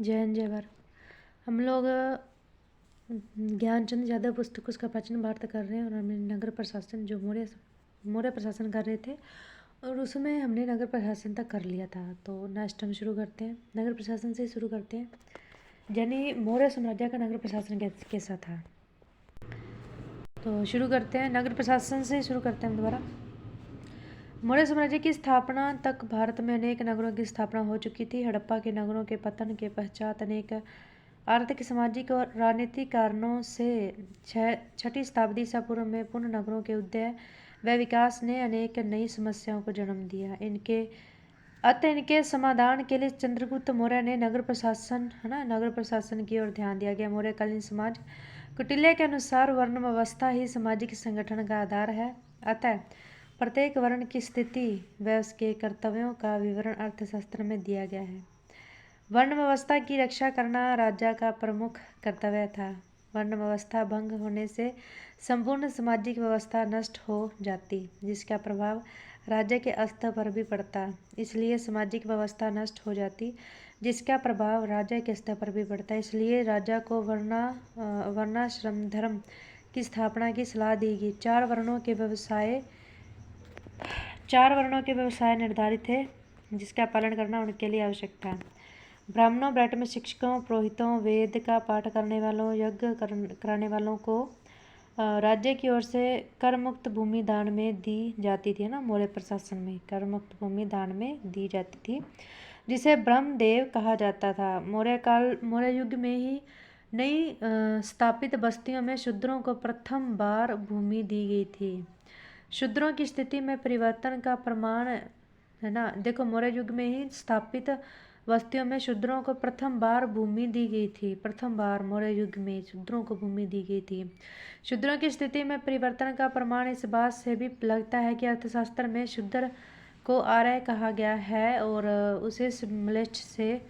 जय हिंद जय भारत। हम लोग ज्ञानचंद यादव पुस्तक उसका प्राचीन भारत कर रहे हैं और हमने नगर प्रशासन जो मौर्य प्रशासन कर रहे थे और उसमें हमने नगर प्रशासन तक कर लिया था। तो नेक्स्ट हम शुरू करते हैं, नगर प्रशासन से शुरू करते हैं। यानी मौर्य साम्राज्य का नगर प्रशासन कैसा था। तो शुरू करते हैं, नगर प्रशासन से शुरू करते हैं दोबारा। मौर्य साम्राज्य की स्थापना तक भारत में अनेक नगरों की स्थापना हो चुकी थी। हड़प्पा के नगरों के पतन के पश्चात अनेक आर्थिक, सामाजिक और राजनीतिक कारणों से 6वीं शताब्दी ईसा पूर्व में पुनः नगरों के उदय व विकास ने अनेक नई समस्याओं को जन्म दिया। इनके समाधान के लिए चंद्रगुप्त मौर्य ने नगर प्रशासन की ओर ध्यान दिया गया। मौर्यकालीन समाज कौटिल्य के अनुसार वर्ण व्यवस्था ही सामाजिक संगठन का आधार है। अतः प्रत्येक वर्ण की स्थिति व उसके कर्तव्यों का विवरण अर्थशास्त्र में दिया गया है। वर्ण व्यवस्था की रक्षा करना राजा का प्रमुख कर्तव्य था। वर्ण व्यवस्था भंग होने से संपूर्ण सामाजिक व्यवस्था नष्ट हो जाती, जिसका प्रभाव राज्य के स्तर पर भी पड़ता। इसलिए सामाजिक व्यवस्था नष्ट हो जाती, जिसका प्रभाव राज्य के स्तर पर भी पड़ता। इसलिए राजा को वर्णाश्रम धर्म की स्थापना की सलाह दी गई। 4 वर्णों के व्यवसाय निर्धारित थे, जिसका पालन करना उनके लिए आवश्यक था। ब्राह्मणों, ब्राह्मण शिक्षकों, पुरोहितों, वेद का पाठ करने वालों, यज्ञ कराने वालों को राज्य की ओर से कर मुक्त भूमि दान में दी जाती थी ना। मौर्य प्रशासन में कर मुक्त भूमि दान में दी जाती थी, जिसे ब्रह्मदेव कहा जाता था। मौर्य युग में ही नई स्थापित बस्तियों में शूद्रों को प्रथम बार भूमि दी गई थी। शूद्रों की स्थिति में परिवर्तन का प्रमाण है ना। देखो, मौर्य युग में ही स्थापित बस्तियों में शूद्रों को प्रथम बार भूमि दी गई थी। प्रथम बार मौर्य युग में शूद्रों को भूमि दी गई थी। शूद्रों की स्थिति में परिवर्तन का प्रमाण इस बात से भी लगता है कि अर्थशास्त्र में शूद्र को आर्य कहा गया है और उसे म्लेच्छ से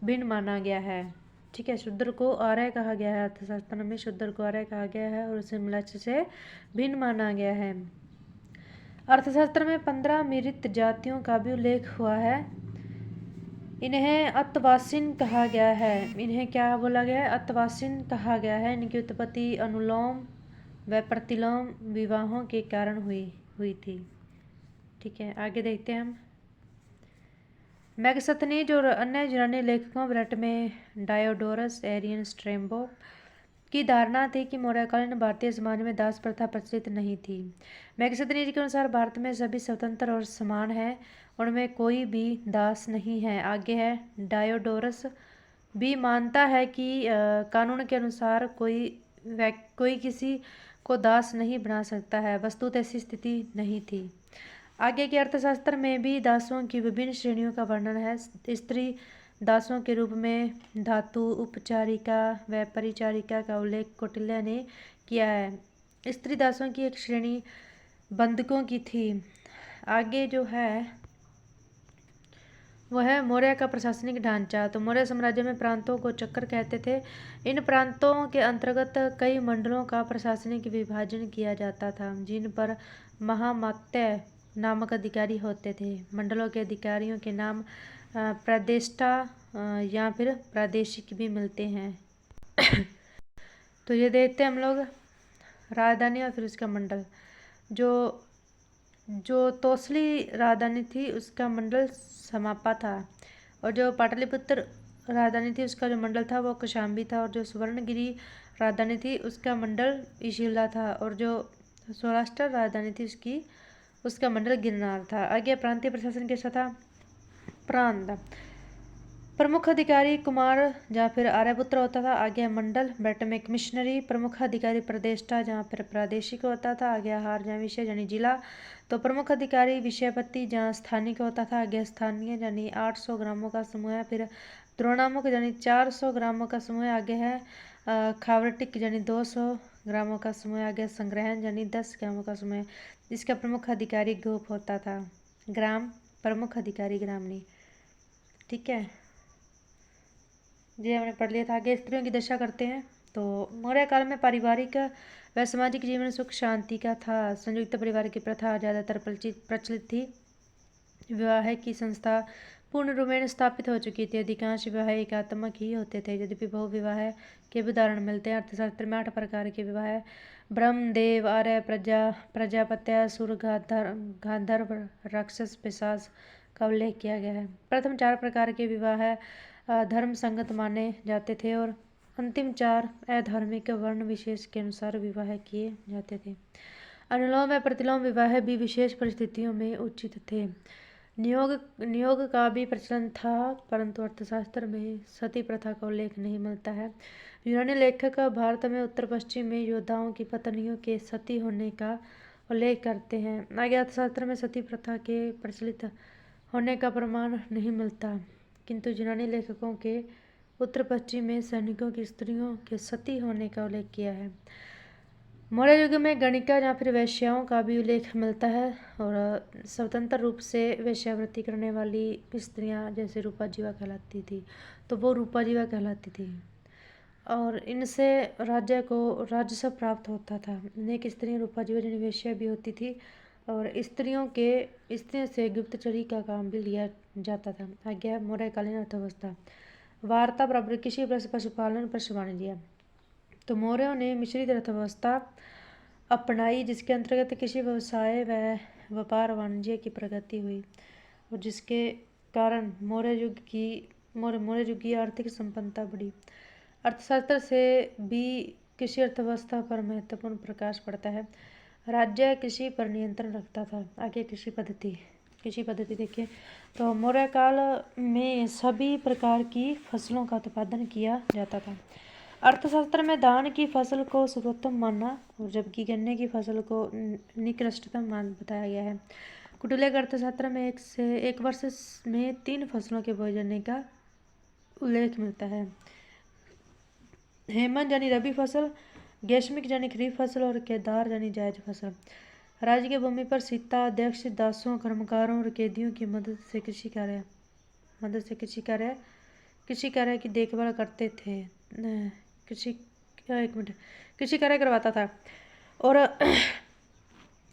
भिन्न माना गया है। ठीक है, शूद्र को आर्य कहा गया है। अर्थशास्त्र में शूद्र को आर्य कहा गया है और उसे म्लेच्छ से भिन्न माना गया है। अर्थशास्त्र में 15 मिश्रित जातियों का भी उल्लेख हुआ है। इन्हें अतवासिन कहा गया है। इन्हें क्या बोला गया है? अतवासिन कहा गया है। इनकी उत्पत्ति अनुलोम व प्रतिलोम विवाहों के कारण हुई थी। ठीक है, आगे देखते हैं हम। मैगस्थनीज और अन्य यूनानी लेखकों ब्रट में डायोडोरस, एरियन, स्ट्रेबो की धारणा थी कि मौर्यकालीन भारतीय समाज में दास प्रथा प्रचलित नहीं थी। मैगस्थनीज के अनुसार भारत में सभी स्वतंत्र और समान हैं, उनमें कोई भी दास नहीं है। आगे है, डायोडोरस भी मानता है कि कानून के अनुसार कोई किसी को दास नहीं बना सकता है। वस्तुतः ऐसी स्थिति नहीं थी। आगे के अर्थशास्त्र में भी दासों की विभिन्न श्रेणियों का वर्णन है। स्त्री दासों के रूप में धातु, उपचारिका व परिचारिका का उल्लेख कौटिल्य ने किया है। स्त्री दासों की एक श्रेणी बंधकों की थी। आगे जो है वह है मौर्य का प्रशासनिक ढांचा। तो मौर्य साम्राज्य में प्रांतों को चक्र कहते थे। इन प्रांतों के अंतर्गत कई मंडलों का प्रशासनिक विभाजन किया जाता था, जिन पर महामात्य नामक अधिकारी होते थे। मंडलों के अधिकारियों के नाम प्रादेष्टा या फिर प्रादेशिक भी मिलते हैं। तो ये देखते हैं हम लोग राजधानी और फिर उसका मंडल। जो तोसली राजधानी थी उसका मंडल समापा था, और जो पाटलिपुत्र राजधानी थी उसका जो मंडल था वो कौशाम्बी था, और जो स्वर्णगिरी राजधानी थी उसका मंडल इशिला था, और जो सौराष्ट्र राजधानी थी उसका मंडल गिरनार था। आगे प्रांतीय प्रशासन के साथ प्रांत प्रमुख अधिकारी कुमार जहाँ फिर आर्यपुत्र होता था। आगे मंडल ब्रट में कमिश्नरी प्रमुख अधिकारी प्रदेष्टा जहाँ फिर प्रादेशिक होता था। आगे हार जहाँ विषय यानी जिला, तो प्रमुख अधिकारी विषयपति जहाँ स्थानिक होता था। आगे स्थानीय यानी 800 ग्रामों का समूह है। फिर द्रोणामुख यानी 400 ग्रामों का समूह है। आगे है खावरटिक यानी 200 ग्रामों का समूह। आगे संग्रहण यानी 10 ग्रामों का समूह। इसका प्रमुख अधिकारी गोप होता था। ग्राम प्रमुख अधिकारी ग्रामनी। ठीक है, ये हमने पढ़ लिया था। आगे स्त्रियों की दशा करते हैं। तो मौर्य काल में पारिवारिक व सामाजिक जीवन सुख शांति का था। संयुक्त परिवार की प्रथा ज़्यादातर प्रचलित थी। विवाह की संस्था पूर्ण रूपेण स्थापित हो चुकी थी। अधिकांश विवाह एकात्मक ही होते थे, यद्यपि बहु विवाह के भी उदाहरण मिलते हैं। अर्थशास्त्र में 8 प्रकार के विवाह है। ब्रह्म, देव, आर्य, प्रजापत्य, असुर, गांधर्व, राक्षस, पिशाच का उल्लेख किया गया है। प्रथम 4 प्रकार के विवाह धर्म संगत माने जाते थे और अंतिम 4 अधार्मिक वर्ण विशेष के अनुसार विवाह किए जाते थे। अनुलोम व प्रतिलोम विवाह भी विशेष परिस्थितियों में उचित थे। नियोग का भी प्रचलन था, परंतु अर्थशास्त्र में सती प्रथा का उल्लेख नहीं मिलता है। यूनानी लेखक भारत में उत्तर पश्चिम में योद्धाओं की पत्नियों के सती होने का उल्लेख करते हैं। आगे अर्थशास्त्र में सती प्रथा के प्रचलित होने का प्रमाण नहीं मिलता, किंतु यूनानी लेखकों के उत्तर पश्चिम में सैनिकों की स्त्रियों के सती होने का उल्लेख किया है। मौर्य युग में गणिका या फिर वेश्याओं का भी उल्लेख मिलता है और स्वतंत्र रूप से वेश्यावृत्ति करने वाली स्त्रियां जैसे रूपा जीवा कहलाती थी, तो वो रूपा जीवा कहलाती थी और इनसे राज्य को राजस्व प्राप्त होता था। अनेक स्त्रियां रूपा जीवा यानी वेश्या भी होती थी और स्त्रियों से गुप्तचरी का काम भी लिया जाता था। आगे मौर्यकालीन अर्थव्यवस्था, वार्ता बराबर कृषि, पशुपालन, पशु वाणिज्य। तो मौर्यों ने मिश्रित अर्थव्यवस्था अपनाई, जिसके अंतर्गत कृषि व्यवसाय व व्यापार वाणिज्य की प्रगति हुई और जिसके कारण मौर्य युग की आर्थिक संपन्नता बढ़ी। अर्थशास्त्र से भी कृषि अर्थव्यवस्था पर महत्वपूर्ण प्रकाश पड़ता है। राज्य कृषि पर नियंत्रण रखता था। आगे कृषि पद्धति देखिए, तो मौर्य काल में सभी प्रकार की फसलों का उत्पादन किया जाता था। अर्थशास्त्र में धान की फसल को सर्वोत्तम माना और जबकि गन्ने की फसल को निकृष्टतम बताया गया है। कुटिलक अर्थशास्त्र में एक वर्ष में 3 फसलों के बोए जाने का उल्लेख मिलता है। हेमंत यानी रबी फसल, ग्रीष्मिक यानी खरीफ फसल और केदार यानी जायद फसल। राज्य की भूमि पर सीता अध्यक्ष दासों, कर्मकारों और कैदियों की मदद से कृषि कार्य की देखभाल करते थे। कृषि कार्य करवाता था और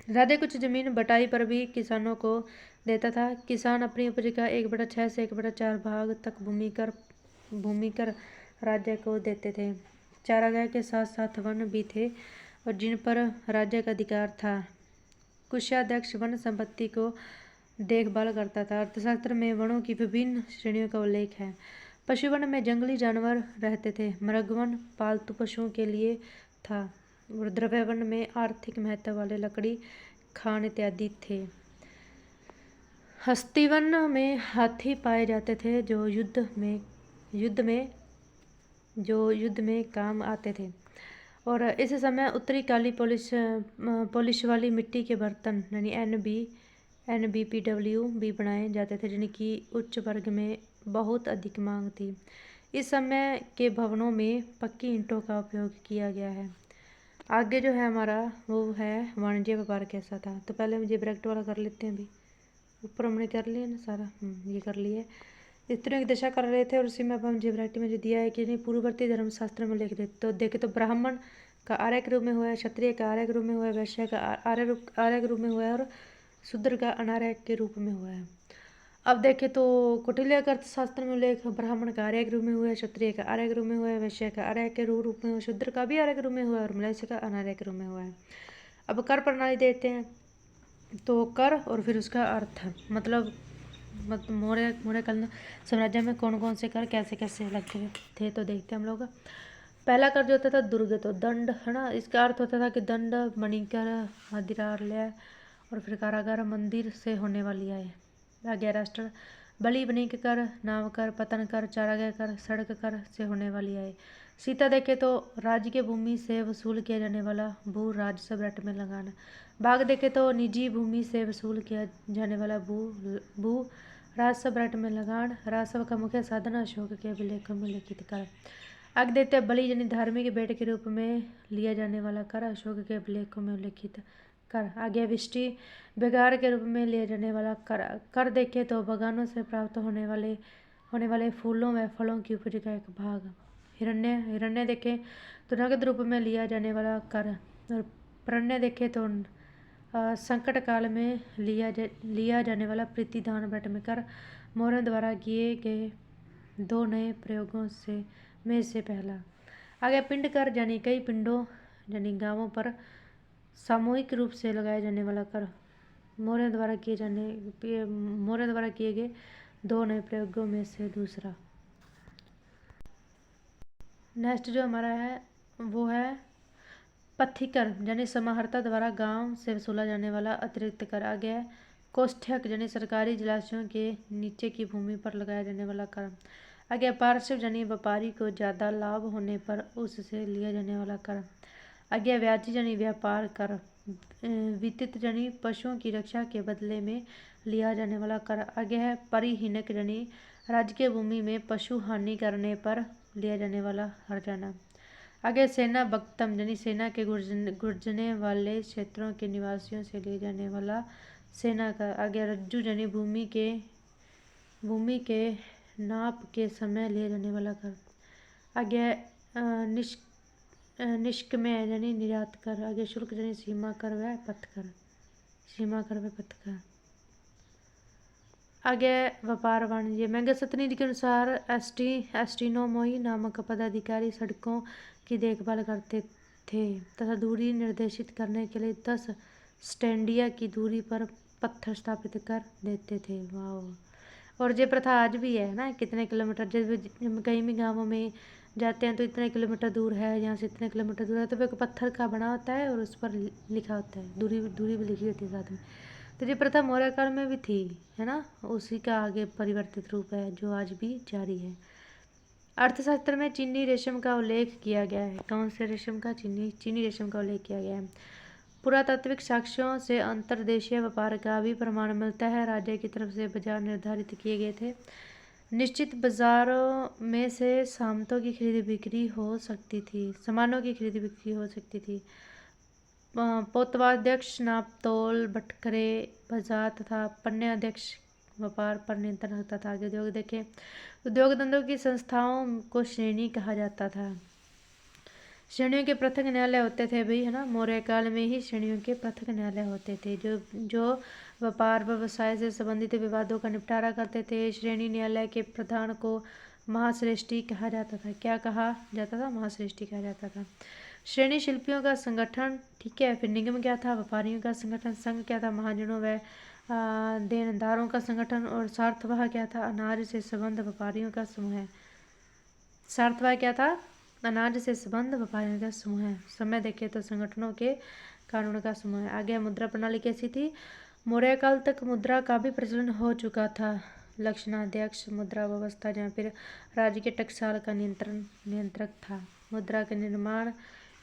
राधे कुछ जमीन बटाई पर भी किसानों को देता था। किसान अपनी उपज का 1/6 से 1/4 भाग तक भूमि कर राज्य को देते थे। चारागाह के साथ साथ वन भी थे और जिन पर राज्य का अधिकार था। कुशाध्यक्ष वन संपत्ति को देखभाल करता था। अर्थशास्त्र में वनों की विभिन्न श्रेणियों का उल्लेख है। पशुवन में जंगली जानवर रहते थे। मृगवन पालतू पशुओं के लिए था और द्रव्यवन में आर्थिक महत्व वाले लकड़ी, खान इत्यादि थे। हस्तिवन में हाथी पाए जाते थे जो युद्ध में काम आते थे और इस समय उत्तरी काली पॉलिश वाली मिट्टी के बर्तन यानी NBPW भी बनाए जाते थे, जिनकी उच्च वर्ग में बहुत अधिक मांग थी। इस समय के भवनों में पक्की ईंटों का उपयोग किया गया है। आगे जो है हमारा वो है वाणिज्य व्यापार कैसा था। तो पहले मुझे ब्रैकेट वाला कर लेते हैं। अभी ऊपर हमने कर लिया ना सारा, ये कर लिए। स्त्रियों की दशा कर रहे थे और उसी में अब हम जिब्राइटी में जो दिया है कि नहीं पूर्ववर्ती धर्मशास्त्र में लिख देते तो देखे तो ब्राह्मण का आर्य के रूप में हुआ है, क्षत्रिय का आर्य के रूप में हुआ है, वैश्य का आर्य के रूप में हुआ है और शूद्र का अनार्य के रूप में हुआ है। अब देखे तो कौटिल्य का अर्थशास्त्र में उल्लेख ब्राह्मण का आर्य के रूप में हुआ है, क्षत्रिय का आर्य के रूप में हुआ है, वैश्य का आर्य के रूप में हुआ है, शूद्र का भी आर्य के रूप में हुआ है और मलेच्छ का अनार्य के रूप में हुआ है। अब कर प्रणाली देते हैं तो कर और फिर उसका अर्थ मतलब मौर्यकालीन साम्राज्य में कौन कौन से कर कैसे कैसे लगते थे तो देखते हैं हम लोग। पहला कर जो होता था दुर्ग, तो दंड है ना, इसका अर्थ होता था कि दंड, मणिकर, अधिरालय और फिर कारागार, मंदिर से होने वाली आय। आगे राष्ट्र, बलि, वणिक कर, नाव कर, पतन कर, चारागाह कर, सड़क कर से होने वाली आय। सीता देखे तो राज्य के भूमि से वसूल किया जाने वाला भू राजस्व रट में लगाना। भाग देखे तो निजी भूमि से वसूल किया जाने वाला भू राजस्व रट में लगान। राजस्व का मुख्य साधन अशोक के अभिलेखों में लिखित कर। आगे देते हैं बलि यानी धार्मिक भेंट के रूप में लिया जाने वाला कर, अशोक के अभिलेखों में उल्लिखित कर। आगे विष्टि बेगार के रूप में लिया जाने वाला कर देखे तो बगानों से प्राप्त होने वाले फूलों व फलों की उपज का एक भाग। हिरण्य देखे तो नगद रूप में लिया जाने वाला कर और प्रण्य देखे तो संकट काल में लिया जाने वाला प्रतिदान वट में कर। मौर्य द्वारा किए गए 2 नए प्रयोगों में से पहला। आगे पिंड कर यानी कई पिंडों यानी गांवों पर सामूहिक रूप से लगाया जाने वाला कर। मौर्य द्वारा किए गए 2 नए प्रयोगों में से दूसरा। नेक्स्ट जो हमारा है वो है पथिकर यानी समाहर्ता द्वारा गांव से वसूला जाने वाला अतिरिक्त कर। आगे है कोष्ठक यानी सरकारी जलाशयों के नीचे की भूमि पर लगाया जाने वाला कर। आगे पार्श्व यानी व्यापारी को ज़्यादा लाभ होने पर उससे लिया जाने वाला कर। आगे व्याजी यानी व्यापार कर। वित्त यानी पशुओं की रक्षा के बदले में लिया जाने वाला कर। आगे है परिहीनक यानी राज्य के भूमि में पशु हानि करने पर लिया जाने वाला हर्जाना। आगे सेना बक्तम यानी सेना के गुर्जने वाले क्षेत्रों के निवासियों से लिए जाने वाला सेना का। आगे रज्जु यानी भूमि के नाप के समय लिए जाने वाला कर। आगे निष्कमय यानी निर्यात कर। आगे शुल्क यानी सीमा कर व पथ कर। आगे व्यापार वाणिज्य। मेगासतनी के अनुसार एस्ट्रोनोमोई नामक पदाधिकारी सड़कों की देखभाल करते थे तथा दूरी निर्देशित करने के लिए 10 स्टैंडिया की दूरी पर पत्थर स्थापित कर देते थे। वाह। और ये प्रथा आज भी है ना, कितने किलोमीटर जब कहीं भी गाँवों में जाते हैं तो इतने किलोमीटर दूर है, यहाँ से इतने किलोमीटर दूर है, तो एक पत्थर का बना होता है और उस पर लिखा होता है, दूरी भी लिखी होती है साथ में। तो ये प्रथा मौर्य काल में भी थी, है ना, उसी का आगे परिवर्तित रूप है जो आज भी जारी है। अर्थशास्त्र में चीनी रेशम का उल्लेख किया गया है। कौन से रेशम का? चीनी रेशम का उल्लेख किया गया है। पुरातात्विक साक्ष्यों से अंतर्देशीय व्यापार का भी प्रमाण मिलता है। राज्य की तरफ से बाजार निर्धारित किए गए थे। निश्चित बाजारों में से सामानों की खरीद बिक्री हो सकती थी। पोतवाध्यक्ष नापतोल, बटखरे, बाजार तथा पण्याध्यक्ष व्यापार पर नियंत्रण रखता था। आगे उद्योग देखें। उद्योग धंधों की संस्थाओं को श्रेणी कहा जाता था। श्रेणियों के पृथक न्यायालय होते थे भाई, है ना। मौर्य काल में ही श्रेणियों के पृथक न्यायालय होते थे जो व्यापार व्यवसाय से संबंधित विवादों का निपटारा करते थे। श्रेणी न्यायालय के प्रधान को महाश्रेष्ठी कहा जाता था। क्या कहा जाता था? महाश्रेष्ठी कहा जाता था। श्रेणी शिल्पियों का संगठन, ठीक है। फिर निगम क्या था? व्यापारियों का संगठन। संघ क्या था? महाजनों व देनदारों का संगठन। और सार्थवाह क्या था? अनाज से संबंध व्यापारियों का समूह है। सार्थवाह क्या था? अनाज से संबंध व्यापारियों का समूह है। समय देखे तो संगठनों के कानून का समूह है। आगे मुद्रा प्रणाली कैसी थी? मौर्य काल तक मुद्रा का भी प्रचलन हो चुका था। लक्षणाध्यक्ष मुद्रा व्यवस्था, जहाँ फिर राज्य के टकसाल का नियंत्रक था। मुद्रा के निर्माण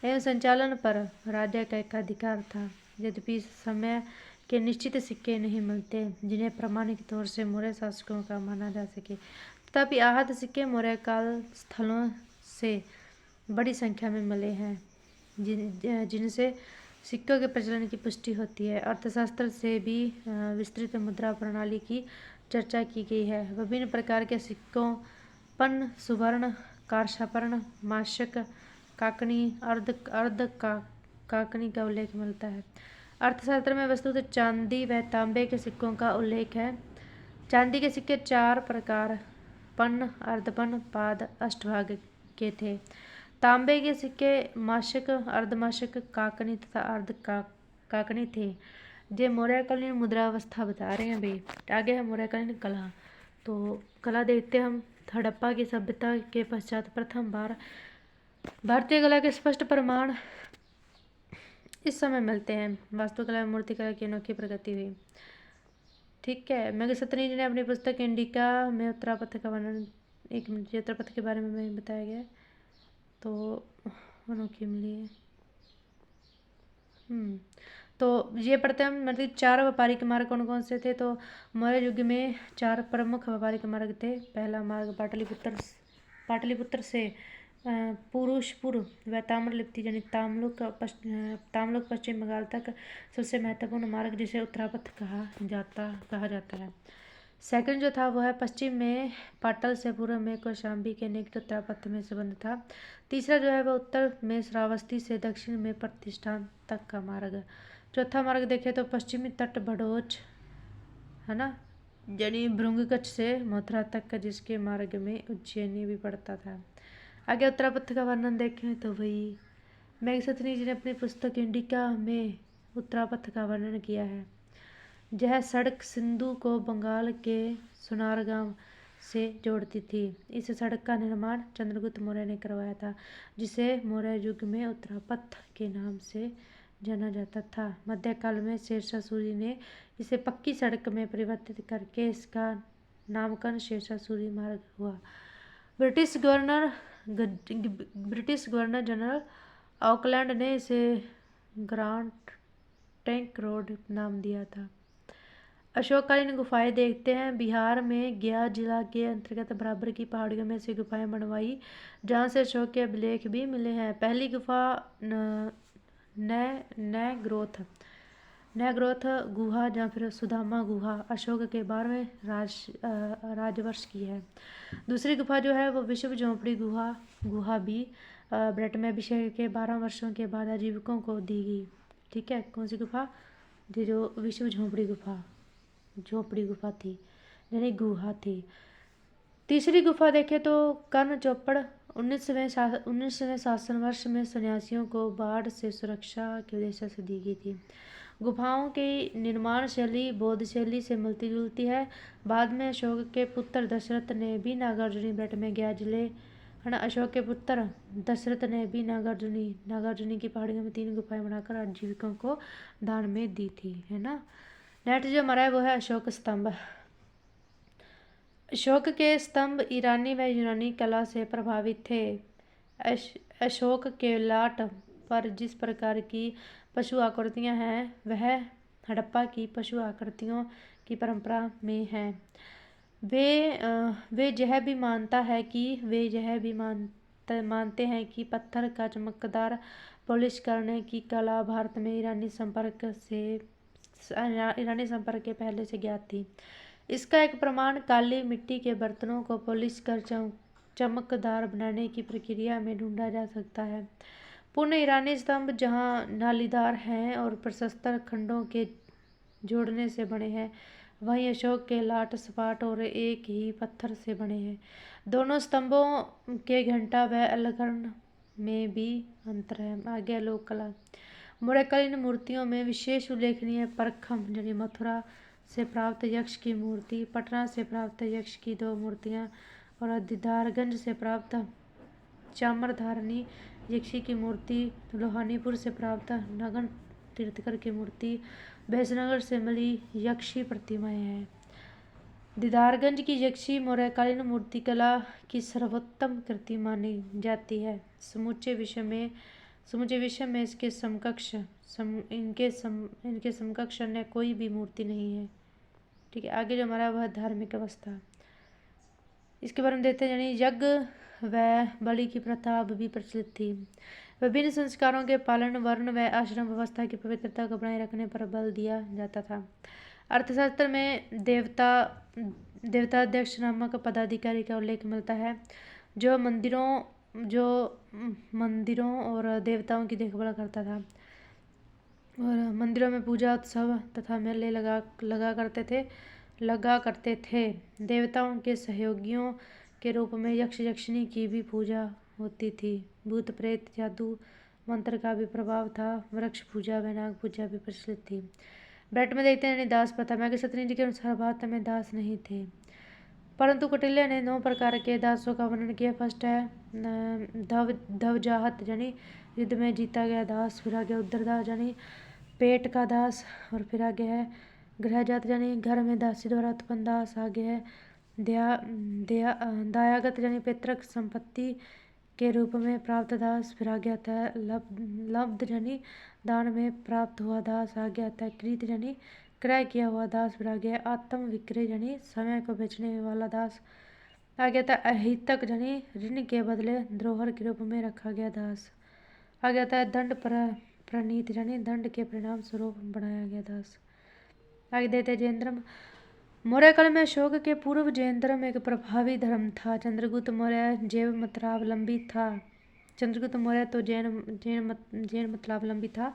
एवं संचालन पर राज्य का एकाधिकार था। यद्यपि समय के निश्चित सिक्के नहीं मिलते जिन्हें प्रमाणिक तौर से मौर्य शासकों का माना जा सके, तथापि आहत सिक्के मौर्य काल स्थलों से बड़ी संख्या में मिले हैं जिनसे सिक्कों के प्रचलन की पुष्टि होती है। अर्थशास्त्र से भी विस्तृत मुद्रा प्रणाली की चर्चा की गई है। विभिन्न प्रकार के सिक्कों पन्न, सुवर्ण, कारशापर्ण, माशक, काकनी, अर्ध काकनी का उल्लेख मिलता है। अर्थशास्त्र में वस्तुतः चांदी व तांबे के सिक्कों का उल्लेख है। चांदी के सिक्के 4 प्रकार पन्न, अर्धपन्न, पाद, अष्टभाग के थे। तांबे के सिक्के माशक, अर्धमाशक, काकनी तथा अर्ध काकनी थे। ये मौर्यकालीन मुद्रावस्था बता रहे हैं भाई। आगे है मौर्यकालीन कला। तो कला देखते हम। हड़प्पा की सभ्यता के पश्चात प्रथम बार भारतीय कला के स्पष्ट प्रमाण इस समय मिलते हैं। वास्तुकला एवं मूर्तिकला की अनोखी प्रगति हुई, ठीक है। मेगासतनी जी ने अपनी पुस्तक इंडिका में उत्तरापथ का वर्णन, एक मिनट, उत्तरापथ के बारे में बताया गया है, तो अनोखी मिली है। तो ये पढ़ते हैं मतलब 4 व्यापारिक मार्ग कौन कौन से थे। तो मौर्य युग में 4 प्रमुख व्यापारिक मार्ग थे। पहला मार्ग पाटलिपुत्र से पुरुषपुर व ताम्रलिप्ति यानी तामलुक पश्चिम बंगाल तक सबसे महत्वपूर्ण मार्ग, जिसे उत्तरापथ कहा जाता है। सेकंड जो था वो है पश्चिम में पाटल से पूर्व में कौशाम्बी के निकट उत्तरापथ में संबंध था। तीसरा जो है वह उत्तर में श्रावस्ती से दक्षिण में प्रतिष्ठान तक का मार्ग। चौथा मार्ग देखे तो पश्चिमी तट भड़ोच, है ना, यानी भृंगकच्छ से मथुरा तक का, जिसके मार्ग में उज्जैनी भी पड़ता था। आगे उत्तरापथ का वर्णन देखें तो वही मेघसतनी जी ने अपनी पुस्तक इंडिका में उत्तरापथ का वर्णन किया है। यह सड़क सिंधु को बंगाल के सोनारगांव से जोड़ती थी। इस सड़क का निर्माण चंद्रगुप्त मौर्य ने करवाया था, जिसे मौर्य युग में उत्तरापथ के नाम से जाना जाता था। मध्यकाल में शेरशाह सूरी ने इसे पक्की सड़क में परिवर्तित करके इसका नामकरण शेरशाह सूरी मार्ग हुआ। ब्रिटिश गवर्नर जनरल ऑकलैंड ने इसे ग्रांड ट्रंक रोड नाम दिया था। अशोककालीन गुफाएं देखते हैं। बिहार में गया जिला के अंतर्गत बराबर की पहाड़ियों में से गुफाएं बनवाई, जहां से अशोक के अभिलेख भी मिले हैं। पहली गुफा नैग्रोथ गुहा या फिर सुदामा गुहा अशोक के 12वें राजवर्ष की है। दूसरी गुफा जो है वो विश्व झोंपड़ी गुहा भी ब्रिट में अभिषेक के 12 वर्षों के बाद आजीविकों को दी गई। ठीक है, कौन सी गुफा? जो विश्व झोंपड़ी गुफा थी, यानी गुहा थी। तीसरी गुफा देखें तो कर्ण चौपड़ 19वें शासन वर्ष में सन्यासियों को बाढ़ से सुरक्षा के उद्देश्य से दी गई थी। गुफाओं की निर्माण शैली बौद्ध शैली से मिलती जुलती है। बाद में अशोक के पुत्र दशरथ ने भी नागार्जुनी बेट में गया जिले अशोक के पुत्र दशरथ ने भी नागार्जुनी की पहाड़ियों में 3 गुफाएं बनाकर आजीविकों को दान में दी थी, है ना। नेक्स्ट जो हमारा है वो है अशोक स्तंभ। अशोक के स्तंभ ईरानी व यूनानी कला से प्रभावित थे। अशोक के लाट पर जिस प्रकार की पशु आकृतियां हैं वह हड़प्पा की पशु आकृतियों की परंपरा में है। वे यह भी मानते हैं कि पत्थर का चमकदार पॉलिश करने की कला भारत में ईरानी संपर्क के पहले से ज्ञात थी। इसका एक प्रमाण काली मिट्टी के बर्तनों को पॉलिश कर चमकदार बनाने की प्रक्रिया में ढूंढा जा सकता है। पूर्ण ईरानी स्तंभ जहां नालीदार हैं और प्रशस्त खंडों के जोड़ने से बने हैं, वहीं अशोक के लाट सपाट और एक ही पत्थर से बने हैं। दोनों स्तंभों के घंटा व अलंकरण में भी अंतर है। आगे लोक कला। मौर्यकालीन मूर्तियों में विशेष उल्लेखनीय परखम यानी मथुरा से प्राप्त यक्ष की मूर्ति, पटना से प्राप्त यक्ष की 2 मूर्तियां और दीदारगंज से प्राप्त चामरधारणी यक्षी की मूर्ति, लोहानीपुर से प्राप्त नगन तीर्थकर की मूर्ति, भैंसनगर से मिली यक्षी प्रतिमाएं हैं। दीदारगंज की यक्षी मौर्यकालीन मूर्तिकला की सर्वोत्तम कृति मानी जाती है। समूचे विश्व में इसके समकक्ष अन्य कोई भी मूर्ति नहीं है। ठीक है, आगे जो हमारा वह धार्मिक अवस्था, इसके बारे में देखते हैं। यानी यज्ञ व बलि की प्रथा अब भी प्रचलित थी। विभिन्न संस्कारों के पालन, वर्ण व आश्रम व्यवस्था की पवित्रता को बनाए रखने पर बल दिया जाता था। अर्थशास्त्र में देवताध्यक्ष नामक पदाधिकारी का उल्लेख मिलता है, जो मंदिरों और देवताओं की देखभाल करता था और मंदिरों में पूजा उत्सव तथा मेले लगा करते थे। देवताओं के सहयोगियों के रूप में यक्ष यक्षिणी की भी पूजा होती थी। भूत प्रेत जादू मंत्र का भी प्रभाव था। वृक्ष पूजा व नाग पूजा भी प्रचलित थी। ब्रैट में देखते हैं दास प्रथा। मेघसतनी जी के अनुसार भारत में दास नहीं थे, परंतु कौटिल्य ने 9 प्रकार के दासों का वर्णन किया। फर्स्ट है धवजाहत यानी युद्ध में जीता गया दास, फिर आगे उदरदास यानी पेट का दास, और फिर आगे है गृहजात यानी घर में दासी द्वारा उत्पन्न दास, आगे है दायागत यानी पैतृक संपत्ति के रूप में प्राप्त दास, फिर आगे आता है लब्ध यानी दान में प्राप्त हुआ दास, आगे आता है कृत यानी क्रय किया हुआ दास, फिर आगे है आत्म विक्रय यानी समय को बेचने वाला दास, आगे आता है अहितक यानी ऋण के बदले द्रोहर के रूप में रखा गया दास, आगे आता है दंड प्रणीत यानी दंड के परिणाम स्वरूप बनाया गया दास। आगे देते हैं जैन धर्म। मौर्य काल में अशोक के पूर्व जैन धर्म एक प्रभावी धर्म था। चंद्रगुप्त मौर्य जैन मतरावलंबी था। चंद्रगुप्त मौर्य तो जैन मतरावलंबी था।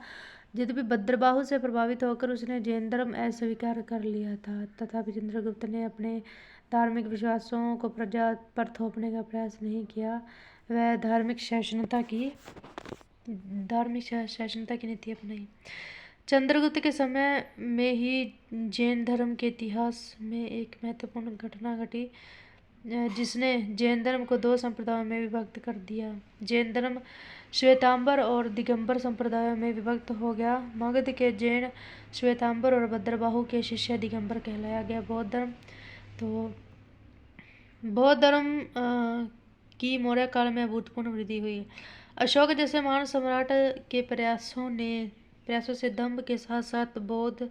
यद्यपि भद्रबाहु से प्रभावित होकर उसने जैन धर्म अस्वीकार कर लिया था, तथापि चंद्रगुप्त ने अपने धार्मिक विश्वासों को प्रजा पर थोपने का प्रयास नहीं किया। वह धार्मिक सहिष्णुता की नीति अपनाई। चंद्रगुप्त के समय में ही जैन धर्म के इतिहास में एक महत्वपूर्ण घटना घटी, जिसने जैन धर्म को दो संप्रदायों में विभक्त कर दिया। जैन धर्म श्वेतांबर और दिगंबर संप्रदायों में विभक्त हो गया। मगध के जैन श्वेतांबर और भद्रबाहु के शिष्य दिगंबर कहलाया गया। बौद्ध धर्म की मौर्य काल में अभूतपूर्व वृद्धि हुई। अशोक जैसे महान सम्राट के प्रयासों से दंभ के साथ साथ बौद्ध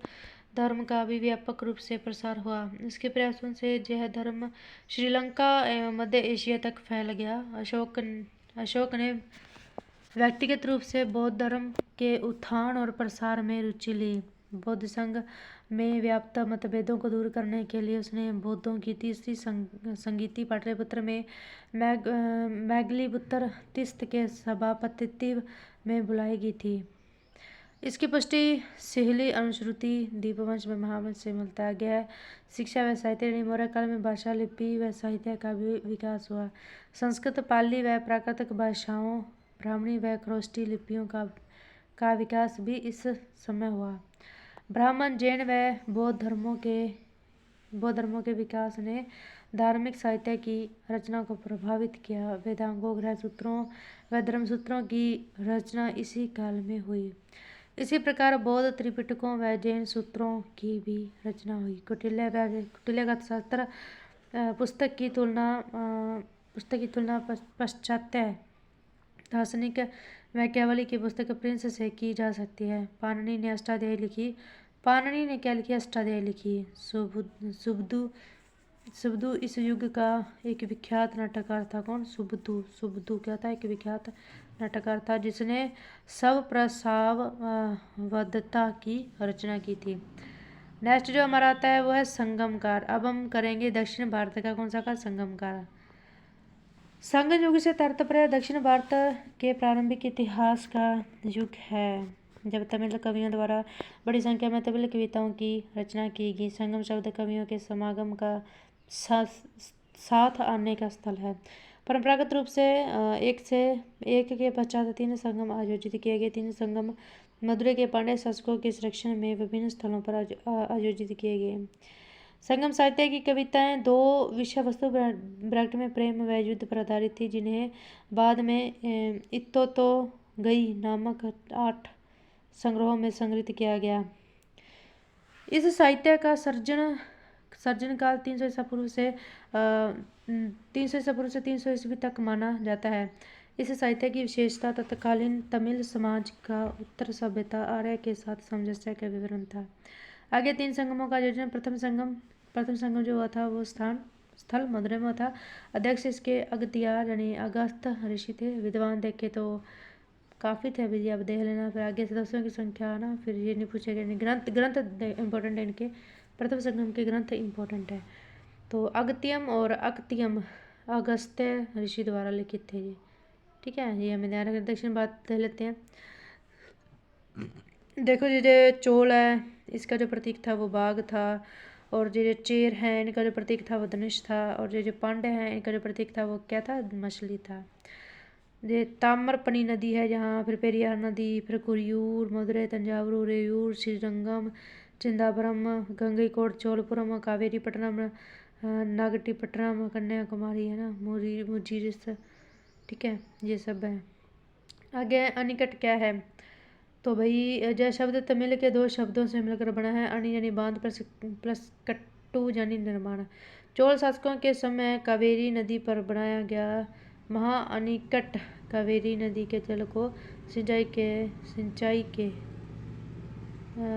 धर्म का भी व्यापक रूप से प्रसार हुआ। इसके प्रयासों से यह धर्म श्रीलंका एवं मध्य एशिया तक फैल गया। अशोक ने व्यक्तिगत रूप से बौद्ध धर्म के उत्थान और प्रसार में रुचि ली। बौद्ध संघ में व्याप्त मतभेदों को दूर करने के लिए उसने बौद्धों की तीसरी संगीति पाटलिपुत्र में मैगलीपुत्र तीर्थ के सभापतित्व में बुलाई गई थी। इसकी पुष्टि सिहली अनुश्रुति दीपवंश में महावंश से मिलता गया है। शिक्षा व साहित्य मौर्य काल में भाषा, लिपि व साहित्य का भी विकास हुआ। संस्कृत, पाली व प्राकृतिक भाषाओं, ब्राह्मणी व खरोष्टी लिपियों का विकास भी इस समय हुआ। ब्राह्मण, जैन व बौद्ध धर्मों के विकास ने धार्मिक साहित्य की रचना को प्रभावित किया। वेदांगों, गृह सूत्रों व धर्मसूत्रों की रचना इसी काल में हुई। इसी प्रकार बौद्ध त्रिपिटकों व जैन सूत्रों की भी रचना हुई। कौटिल्य का शास्त्र पुस्तक की तुलना पाश्चात्य दार्शनिक व केवली की पुस्तक प्रिंस से की जा सकती है। पाणिनि ने अष्टाध्यायी लिखी। पाणिनि ने क्या लिखी? अष्टाध्यायी लिखी। सुबुधु इस युग का एक विख्यात नाटककार था। कौन? सुबुधु क्या था? एक विख्यात नाटककार था जिसने सब प्रसाववधता की रचना की थी। नेक्स्ट जो हमारा आता है वो है संगमकार। अब हम करेंगे दक्षिण भारत का कौन सा का? संगमकार। संगम युग से तात्पर्य दक्षिण भारत के प्रारंभिक इतिहास का युग है, जब तमिल कवियों द्वारा बड़ी संख्या में तमिल कविताओं की रचना की गई। संगम शब्द कवियों के समागम का साथ आने का स्थल है। परंपरागत रूप से एक के पश्चात 3 संगम आयोजित किए गए। 3 संगम मदुरै के पांड्य शासकों के संरक्षण में विभिन्न स्थलों पर आयोजित किए गए। संगम साहित्य की कविताएं 2 विषय वस्तु ब्रैकेट में प्रेम व युद्ध पर आधारित थी, जिन्हें बाद में इत्तो तो गई नामक 8 संग्रहों में संग्रहित किया गया। इस साहित्य का सर्जन काल 300 ईसा पूर्व से 300 ईस्वी तक माना जाता है। इस साहित्य की विशेषता तत्कालीन तमिल समाज का उत्तर सभ्यता आर्य के साथ सामंजस्य का विवरण था। आगे 3 संगमों का आयोजन। प्रथम संगम जो हुआ था वो स्थल मदुरै में था। अध्यक्ष इसके अगतियार यानी अगस्त ऋषि थे। विद्वान देखे तो काफ़ी थे, अभी आप देख लेना। फिर आगे सदस्यों की संख्या ना, फिर ये नहीं पूछे गए। ग्रंथ इंपॉर्टेंट है इनके। प्रथम संगम के ग्रंथ इंपॉर्टेंट है। तो अगत्यम और अकत्यम अगस्त्य ऋषि द्वारा लिखित थे ये, ठीक है। ये हमें ध्यान रखना। दक्षिण भारत देख लेते हैं। देखो ये चोल है, इसका जो प्रतीक था वो बाघ था, और जो चेर है इनका जो प्रतीक था वो धनुष था, और जो पांडे हैं इनका जो प्रतीक था वो क्या था? मछली था। ये ताम्रपनी नदी है जहाँ, फिर पेरियार नदी, फिर कुरियूर, मदुरै, तंजावुर, उरेयूर, श्रीरंगम, चिंदापुरम, गंगईकोट, चोलपुरम, कावेरीपट्टनम, नागटीपट्टनम, कन्याकुमारी है ना, मुजीरिस, ठीक है, ये सब है। आगे अनिकट क्या है? तो भाई यह शब्द तमिल के 2 शब्दों से मिलकर बना है। अणि यानी बांध प्लस कट्टू यानी निर्माण। चोल शासकों के समय कावेरी नदी पर बनाया गया महाअनिकट कावेरी नदी के जल को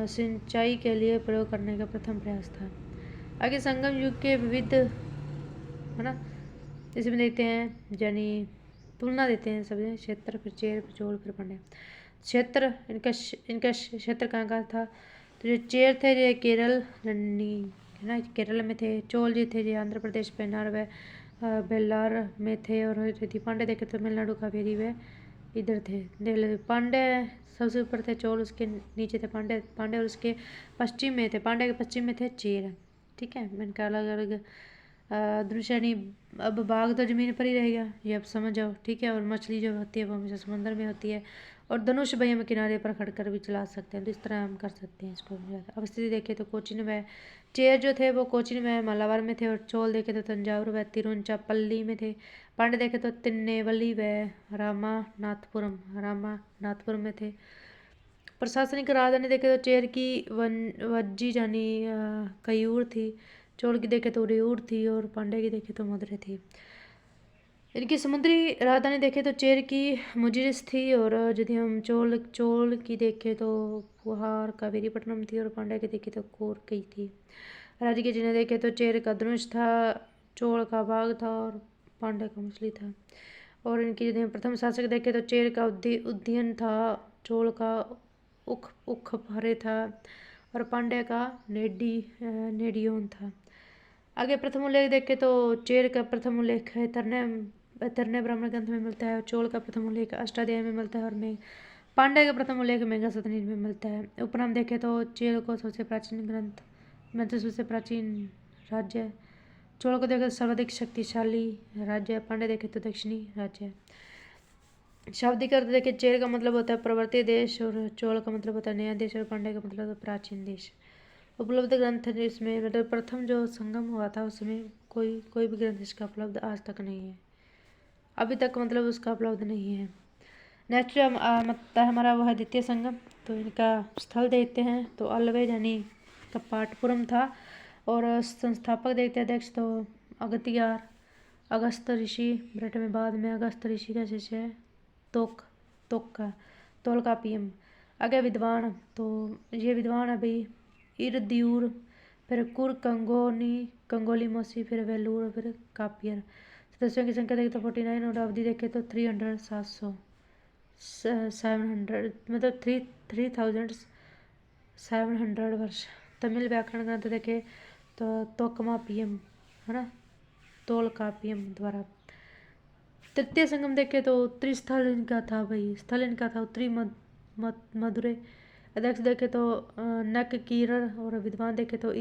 सिंचाई के लिए प्रयोग करने का प्रथम प्रयास था। आगे संगम युग के विविध है ना, इसमें देखते हैं यानी तुलना देते हैं सब क्षेत्र, फिर चेर, फिर चोल, फिर पांड्य। क्षेत्र इनका क्षेत्र कहाँ का था? तो जो चेर थे ये केरल है ना, केरल में थे। चोल जी थे ये आंध्र प्रदेश, पेन्नार व बेल्लार में थे। और यदि पांडे देखे तो तमिलनाडु, कावेरी व इधर थे। देख लेते, पांडे सबसे ऊपर थे, चोल उसके नीचे थे पांडे, पांडे और उसके पश्चिम में थे, पांडे के पश्चिम में थे चेर। ठीक है, मैंने कहा अलग अलग दृश्यनी। अब बाघ तो ज़मीन पर ही रहेगा, ये अब समझ जाओ। ठीक है, और मछली जो होती है वो हमेशा समुद्र में होती है। और धनुष भई हम किनारे पर खड़कर भी चला सकते हैं, तो इस तरह हम कर सकते हैं इसको। अब स्थिति देखें तो कोचीन में चेर जो थे वो कोचीन में मालाबार में थे, और चोल देखे तो तंजावुर व तिरुचिरापल्ली में थे। पांडे देखे तो तिन्नेवली व रामानाथपुरम में थे। प्रशासनिक राजधानी देखे तो चेर की वज्जी जानी कयूर थी, चोल की देखे तो उरेयूर थी, और पांडे की देखे तो मदुरै थी। इनकी समुद्री राजधानी देखे तो चेर की मुजिरिस थी, और यदि हम चोल की देखे तो पुहार कावेरीपट्टनम थी, और पांड्या की देखे तो कोरकई थी। राज्य के चिन्ह देखे तो चेर का धनुष था, चोल का बाघ था, और पांड्या का मछली था। और इनकी यदि हम प्रथम शासक देखे तो चेर का उद्यन था, चोल का उख भरे था, और पांड्या का नेडियोन था। आगे प्रथम उल्लेख देखे तो चेर का प्रथम उल्लेख है तरने ब्राह्मण ग्रंथ में मिलता है, और चोल का प्रथम उल्लेख अष्टाध्याय में मिलता है, और में पांड्या का प्रथम उल्लेख मेघा सतनीज में मिलता है। उपनाम देखे तो चेर को सबसे प्राचीन ग्रंथ में तो सबसे प्राचीन राज्य, चोल को देखे तो सर्वाधिक शक्तिशाली राज्य, पांड्या देखे तो दक्षिणी राज्य। शाब्दिक अर्थ देखे चेर का मतलब होता है प्रवर्ती देश, और चोल का मतलब होता है नया देश, और पांड्या का मतलब होता है प्राचीन देश। उपलब्ध ग्रंथ जिसमें मतलब प्रथम जो संगम हुआ था उसमें कोई भी ग्रंथ इसका उपलब्ध आज तक नहीं है, अभी तक मतलब उसका उपलब्ध नहीं है। नेक्स्ट हमारा वह है द्वितीय संगम। तो इनका स्थल देखते हैं तो अलवे यानी कपाटपुरम था, और संस्थापक देखते हैं अध्यक्ष तो अगतियार अगस्त ऋषि, ब्रिटेन में बाद में अगस्त ऋषि का शिष्य है तोलकापियम। आगे विद्वान, तो ये विद्वान अभी इरद्यूर, फिर कुर कंगोली मोसी, फिर वेलूर, फिर कापियर। सदस्यों की संख्या देखे तो 49, और अवधि देखे तो 300 700 मतलब 3700 वर्ष। तमिल व्याकरण ग्रंथ देखे तो तोकमापियम है ना, तोलकापियम द्वारा। तृतीय संगम देखे तो उत्तरी स्थल इनका था भाई, स्थल इनका था उत्तरी मदुरै। अध्यक्ष देखे तो नक कीरर, और विद्वान देखे तो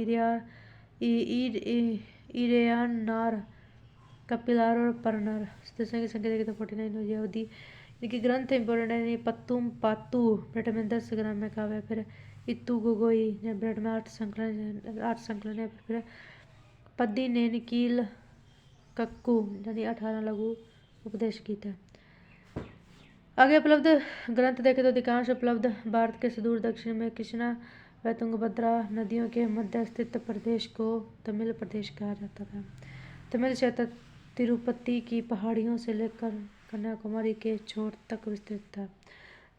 इरेयान नार, कपिलार और परनर। सदस्यों की संख्या देखे तो 49 हो अवधि। इनकी ग्रंथ इंपॉर्टेंट है, पत्तुम पातू ब्रिटेन में 10 ग्राम में काव्य, फिर इत्तू गोगोई ब्रिटेन में 8 संकलन है, फिर पद्दी नैनकील कक्कू यानी 18 लघु उपदेश गीत है। आगे उपलब्ध ग्रंथ देखे तो अधिकांश उपलब्ध भारत के सुदूर दक्षिण में कृष्णा व तुंगभद्रा नदियों के मध्य स्थित प्रदेश को तमिल प्रदेश कहा जाता था। तमिल क्षेत्र तिरुपति की पहाड़ियों से लेकर कन्याकुमारी के छोर तक विस्तृत था।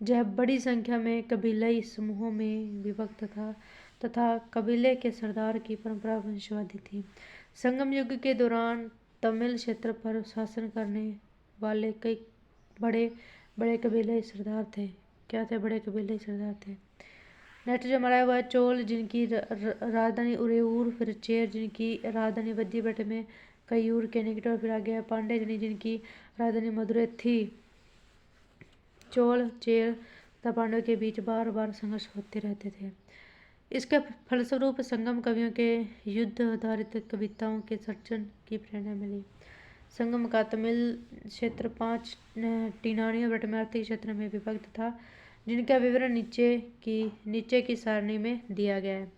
यह बड़ी संख्या में कबीलाई समूहों में विभक्त था, तथा कबीले के सरदार की परंपरा वंशवादी थी। संगम युग के दौरान तमिल क्षेत्र पर शासन करने वाले कई बड़े बड़े कबीले सरदार थे। क्या थे? बड़े कबीले सरदार थे। नेक्स्ट जो हमारा हुआ है चोल, जिनकी राजधानी उरेयूर, फिर चेर जिनकी राजधानी वज्जीबट में कयूर के निकट, और फिर आ गया पांडे जिनकी राजधानी मदुरै थी। चोल चेर तथा पांडवों के बीच बार बार संघर्ष होते रहते थे। इसके फलस्वरूप संगम कवियों के युद्ध आधारित कविताओं के सर्जन की प्रेरणा मिली। संगम का तमिल क्षेत्र 5 टीनानियों आर्थिक क्षेत्र में विभक्त था, जिनका विवरण नीचे की सारणी में दिया गया है।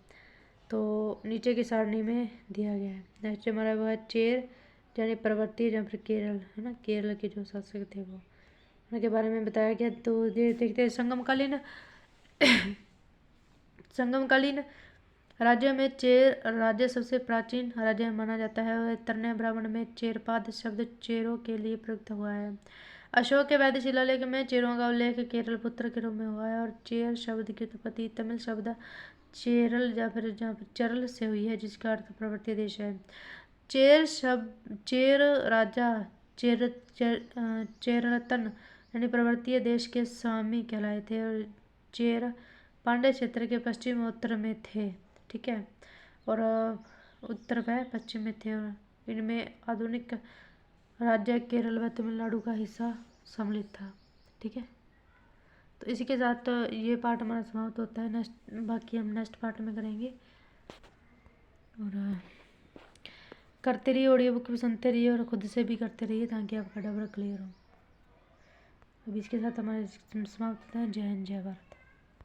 तो नीचे की सारणी में दिया गया है। नेक्स्ट हमारा वह चेर यानी प्रवर्ती, जहाँ पर केरल है ना, केरल के जो शासक थे वो उनके बारे में बताया गया। तो ये देखते हैं संगमकालीन राज्य में चेर राज्य सबसे प्राचीन राज्य माना जाता है, और तरने ब्राह्मण में चेरपाद शब्द चेरों के लिए प्रयुक्त हुआ है। अशोक के वैदिक शिलालेख में चेरों का उल्लेख केरल पुत्र के रूप में हुआ है, और चेर शब्द की उत्पत्ति तमिल शब्द चेरल या फिर जहाँ पर चरल से हुई है, जिसका अर्थ प्रवर्ती देश है। चेर राजा चेरलतन यानी प्रवर्तीय देश के स्वामी कहलाए थे, और चेर पांड्य क्षेत्र के पश्चिम उत्तर में थे। ठीक है, और उत्तर व पश्चिम में थे, और इनमें आधुनिक राज्य केरल व तमिलनाडु का हिस्सा सम्मिलित था। ठीक है, तो इसी के साथ ये पार्ट हमारा समाप्त होता है। नेक्स्ट बाकी हम नेक्स्ट पार्ट में करेंगे। और करते रहिए, ऑडियो बुक भी सुनते रहिए और ख़ुद से भी करते रहिए ताकि आपका डाउट क्लियर हो। अब इसके साथ हमारे समाप्त होता है। जय हिंद, जय भारत।